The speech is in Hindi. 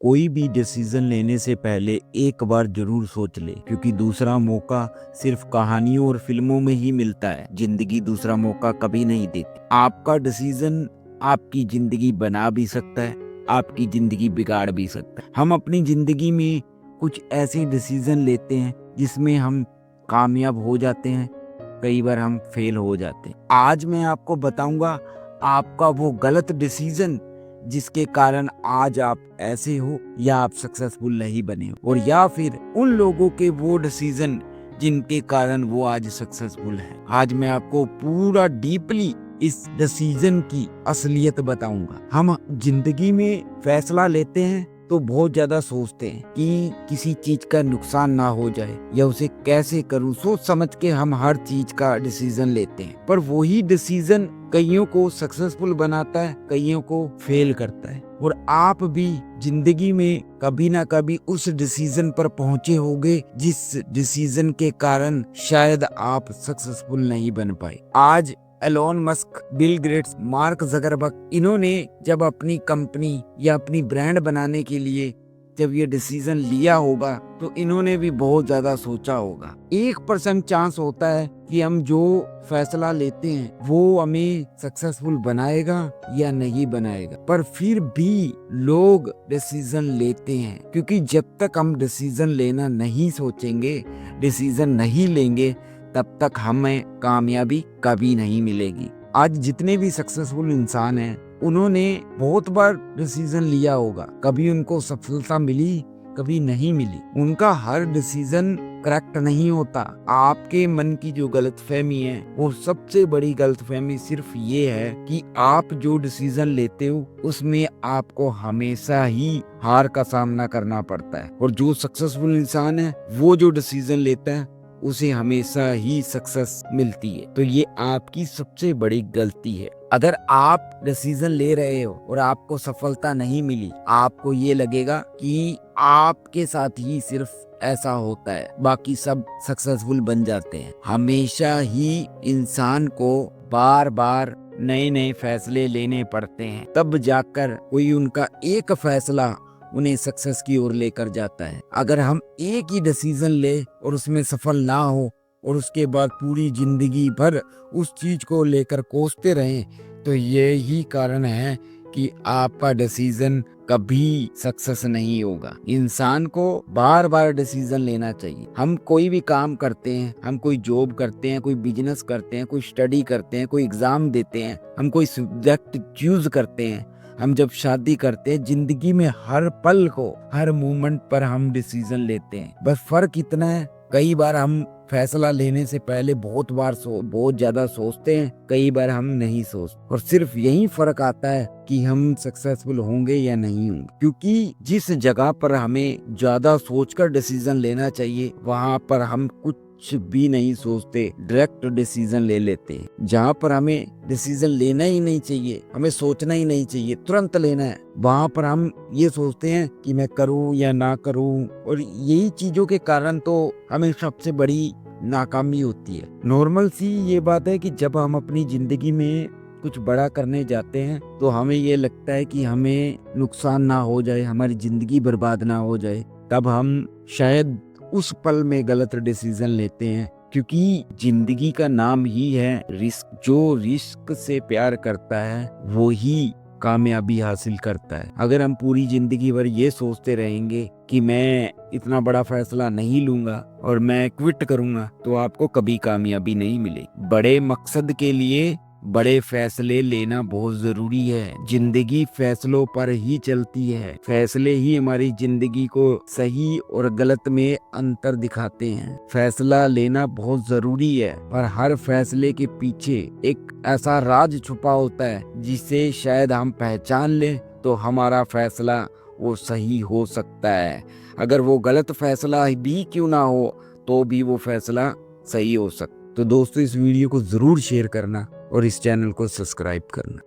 कोई भी डिसीजन लेने से पहले एक बार जरूर सोच ले, क्योंकि दूसरा मौका सिर्फ कहानियों और फिल्मों में ही मिलता है। जिंदगी दूसरा मौका कभी नहीं देती। आपका डिसीजन आपकी जिंदगी बना भी सकता है, आपकी जिंदगी बिगाड़ भी सकता है। हम अपनी जिंदगी में कुछ ऐसे डिसीजन लेते हैं जिसमें हम कामयाब हो जाते हैं, कई बार हम फेल हो जाते हैं। आज मैं आपको बताऊंगा आपका वो गलत डिसीजन जिसके कारण आज आप ऐसे हो या आप सक्सेसफुल नहीं बने हो, और या फिर उन लोगों के वो डिसीजन जिनके कारण वो आज सक्सेसफुल हैं। आज मैं आपको पूरा डीपली इस डिसीजन की असलियत बताऊंगा। हम जिंदगी में फैसला लेते हैं तो बहुत ज्यादा सोचते हैं कि किसी चीज का नुकसान ना हो जाए या उसे कैसे करूं, सोच समझ के हम हर चीज का डिसीजन लेते हैं। पर वही डिसीजन कईयों को सक्सेसफुल बनाता है, कईयों को फेल करता है। और आप भी जिंदगी में कभी ना कभी उस डिसीजन पर पहुंचे होंगे जिस डिसीजन के कारण शायद आप सक्सेसफुल नहीं बन पाए। आज Elon Musk, Bill Gates, Mark Zuckerberg, इन्होंने जब अपनी कंपनी या अपनी ब्रांड बनाने के लिए जब ये डिसीजन लिया होगा तो इन्होंने भी बहुत ज्यादा सोचा होगा। 1% चांस होता है कि हम जो फैसला लेते हैं वो हमें सक्सेसफुल बनाएगा या नहीं बनाएगा, पर फिर भी लोग डिसीजन लेते हैं, क्योंकि जब तक हम डिसीजन लेना नहीं सोचेंगे, डिसीजन नहीं लेंगे, तब तक हमें कामयाबी कभी नहीं मिलेगी। आज जितने भी सक्सेसफुल इंसान हैं उन्होंने बहुत बार डिसीजन लिया होगा, कभी उनको सफलता मिली, कभी नहीं मिली। उनका हर डिसीजन करेक्ट नहीं होता। आपके मन की जो गलतफहमी है वो सबसे बड़ी गलतफहमी सिर्फ ये है कि आप जो डिसीजन लेते हो उसमें आपको हमेशा ही हार का सामना करना पड़ता है, और जो सक्सेसफुल इंसान है वो जो डिसीजन लेता है उसे हमेशा ही सक्सेस मिलती है। तो ये आपकी सबसे बड़ी गलती है। अगर आप डिसीजन ले रहे हो और आपको सफलता नहीं मिली, आपको ये लगेगा कि आपके साथ ही सिर्फ ऐसा होता है, बाकी सब सक्सेसफुल बन जाते हैं। हमेशा ही इंसान को बार बार नए नए फैसले लेने पड़ते हैं, तब जाकर कोई उनका एक फैसला उन्हें सक्सेस की ओर लेकर जाता है। अगर हम एक ही डिसीजन ले और उसमें सफल ना हो और उसके बाद पूरी जिंदगी भर उस चीज को लेकर कोसते रहें, तो यही कारण है कि आपका डिसीजन कभी सक्सेस नहीं होगा। इंसान को बार बार डिसीजन लेना चाहिए। हम कोई भी काम करते हैं, हम कोई जॉब करते हैं, कोई बिजनेस करते हैं, कोई स्टडी करते हैं, कोई एग्जाम देते हैं, हम कोई सब्जेक्ट चूज करते हैं, हम जब शादी करते हैं, जिंदगी में हर पल को, हर मोमेंट पर हम डिसीजन लेते हैं। बस फर्क इतना है, कई बार हम फैसला लेने से पहले बहुत ज्यादा सोचते हैं, कई बार हम नहीं सोचते, और सिर्फ यही फर्क आता है कि हम सक्सेसफुल होंगे या नहीं होंगे। क्योंकि जिस जगह पर हमें ज्यादा सोचकर डिसीजन लेना चाहिए वहां पर हम कुछ भी नहीं सोचते, डायरेक्ट डिसीजन ले लेते हैं। जहाँ पर हमें डिसीजन लेना ही नहीं चाहिए, हमें सोचना ही नहीं चाहिए, तुरंत लेना है, वहां पर हम ये सोचते हैं कि मैं करूं या ना करूं, और यही चीजों के कारण तो हमें सबसे बड़ी नाकामी होती है। नॉर्मल सी ये बात है कि जब हम अपनी जिंदगी में कुछ बड़ा करने जाते हैं तो हमें ये लगता है कि हमें नुकसान ना हो जाए, हमारी जिंदगी बर्बाद ना हो जाए, तब हम शायद उस पल में गलत डिसीजन लेते हैं। क्योंकि जिंदगी का नाम ही है रिस्क। जो रिस्क से प्यार करता है वो ही कामयाबी हासिल करता है। अगर हम पूरी जिंदगी भर ये सोचते रहेंगे कि मैं इतना बड़ा फैसला नहीं लूंगा और मैं क्विट करूंगा, तो आपको कभी कामयाबी नहीं मिलेगी। बड़े मकसद के लिए बड़े फैसले लेना बहुत जरूरी है। जिंदगी फैसलों पर ही चलती है। फैसले ही हमारी जिंदगी को सही और गलत में अंतर दिखाते हैं। फैसला लेना बहुत जरूरी है, पर हर फैसले के पीछे एक ऐसा राज छुपा होता है जिसे शायद हम पहचान लें तो हमारा फैसला वो सही हो सकता है। अगर वो गलत फैसला भी क्यों ना हो तो भी वो फैसला सही हो सकता है। तो दोस्तों, इस वीडियो को जरूर शेयर करना और इस चैनल को सब्सक्राइब करना।